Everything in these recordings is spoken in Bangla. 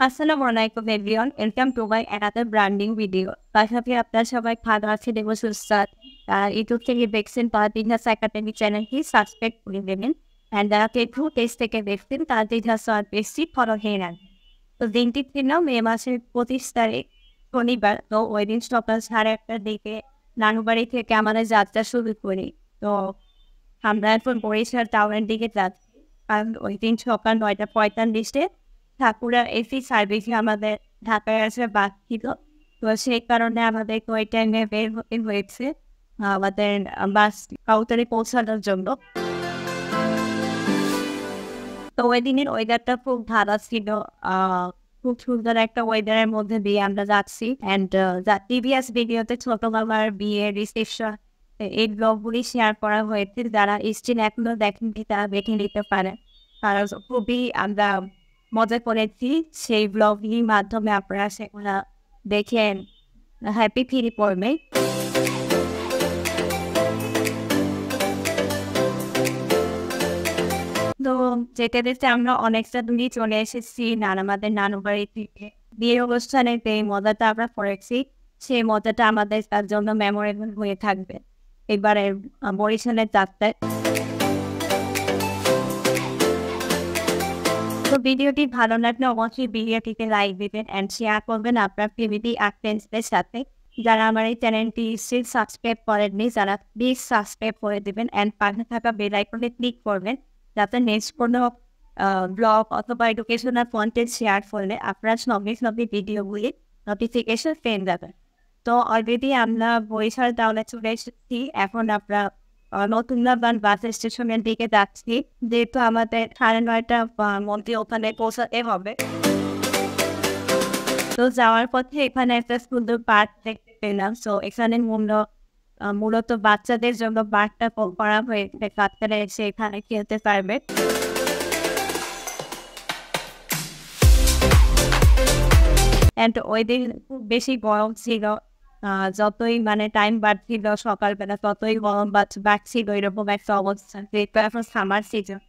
আসসালামু আলাইকুম everyone, welcome to my another branding video. পাশাপাশি আপনার সবাই ভালো আছেন এবং সুস্থ আছেন। ইউটিউব থেকে দেখছেন তারা তিনহাস একাডেমি চ্যানেলটি সাবস্ক্রাইব করে দেবেন। অ্যান্ড যারা ফেসবুক পেজ থেকে দেখছেন তারা তিনহাস পেজটি ফলো হয়ে নেন। তো দিনটি ছিল মে মাসের 25 তারিখ শনিবার। তো ওই দিন সকাল 1:30টার দিকে নানুবাড়ি থেকে আমাদের যাত্রা শুরু করি। তো আমরা এখন বরিশাল টাউনের দিকে যাচ্ছি, কারণ ওই দিন সকাল 9:45-এ ঠাকুরা এসি সার্ভিসে আমাদের ঢাকায় আসা বাস ছিল। তো সেই কারণে আমাদের ওই টাইমে বের হতে হয়েছে আমাদের বাস কাউন্টারে পৌঁছানোর জন্য। তো ওই দিনের ওয়েদারটা খুব ভালো ছিল। খুব সুন্দর একটা ওয়েদারের মধ্যে দিয়ে আমরা যাচ্ছি। অ্যান্ড যা প্রিভিয়াস ভিডিওতে ছোট মামার বিয়ে রিসেপশন এই ব্লগগুলি শেয়ার করা হয়েছে। যারা স্টিল এখনো দেখেননি তারা দেখে নিতে পারেন, কারণ খুবই আমরা মজা করেছি। সেই ব্লগগুলির মাধ্যমে আপনারা সেগুলো দেখেন হ্যাপি ফিল করবে। তো যেতে যেতে আমরা অনেকটা দূরই চলে এসেছি আমাদের নানু বাড়ি থেকে। বিয়ের অনুষ্ঠানে যে মজাটা আমরা করেছি সেই মজাটা আমাদের তার জন্য মেমোরেবল হয়ে থাকবে এবারে বরিশালের যাত্রায়। তো ভিডিওটি ভালো লাগলে অবশ্যই ভিডিওটিতে লাইক দিবেন অ্যান্ড শেয়ার করবেন আপনার ফ্যামিলি আর ফ্রেন্ডসদের সাথে। যারা আমার এই চ্যানেলটি স্টিল সাবস্ক্রাইব করেননি তারা প্লিজ সাবস্ক্রাইব করে দেবেন অ্যান্ড পাশে থাকা বেল আইকনে ক্লিক করবেন, যাতে নেক্সট কোনো ব্লগ অথবা এডুকেশনাল কন্টেন্ট শেয়ার করলে আপনার সঙ্গে সঙ্গে ভিডিওগুলি নোটিফিকেশন পেয়ে যাবেন। তো অলরেডি আমরা বরিশাল টাউনে চলে এসেছি। এখন আমরা নতুনবান বাস স্টেশনের দিকে যাচ্ছি, যেহেতু আমাদের 9:30 মধ্যে ওখানে পৌঁছাতে হবে। তো যাওয়ার পথে এখানে একটা সুন্দর পার্ক দেখতে পেলাম। তো এখানে মূলত বাচ্চাদের জন্য পার্কটা করা হয়েছে, বাচ্চারা এসে এখানে খেলতে পারবে। অ্যান্ড ওই দিন খুব বেশি গরম ছিল। যতই টাইম বাড়ছিল সকালবেলা ততই গরম বাড়ছিল, এরকম একটা অবস্থা, যেহেতু এখন সামার সিজন।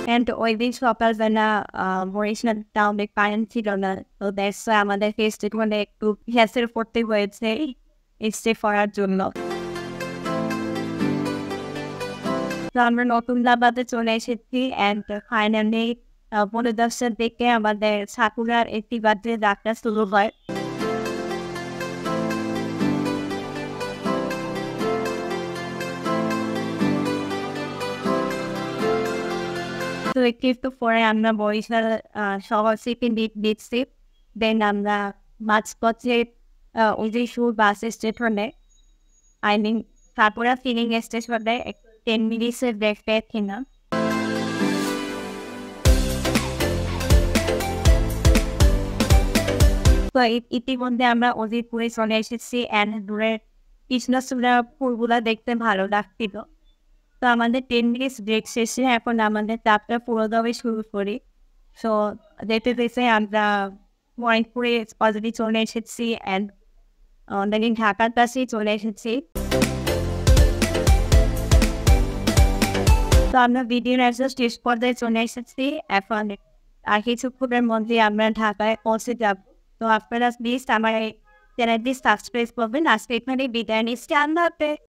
অ্যান্ড ওই দিন সকালবেলা বরিশাল টাউনে কারেন্ট ছিল না। তো দ্যাটস আমাদের ফেস্টিভ্যালে একটু হ্যাসেল করতে হয়েছে স্টে করার জন্য। তো আমরা নতুন লাবাতে চলে এসেছি অ্যান্ড ফাইনালি 10:30টার দিকে আমাদের সাকুরার একটি বাদে যাত্রা শুরু হয়। তো একটু পরে আমরা বরিশাল শহর সিটি দিচ্ছি। দেন আমরা মাঝপথে উদয়পুর বাস স্টেশনে আই মিন সাকুরা ফিলিং স্টেশনে 10 মিনিটসের ব্রেক পেয়েছিলাম। তো ইতিমধ্যে আমরা উদয়পুরে চলে এসেছি অ্যান্ড দূরের কৃষ্ণচূড়া ফুলগুলা দেখতে ভালো লাগছিল। তো আমাদের 10 মিনিটস ব্রেক শেষে এখন আমাদের যাত্রা পুরোদমে শুরু করি। সো যেতে যেতে আমরা ময়নপুরে অলরেডি চলে এসেছি অ্যান্ড অলরেডি ঢাকার কাছেই চলে এসেছি। তো আমরা ভিডিওর একদম শেষ পর্যায়ে চলে এসেছি। এখন আর কিছুক্ষণের মধ্যে আমরা ঢাকায় পৌঁছে যাব। তো আপনারা প্লিজ আমার এই চ্যানেলটি সাবস্ক্রাইব করবেন। আজকে এখানে বিদায় নিচ্ছি। আল্লাহ হাফেজ।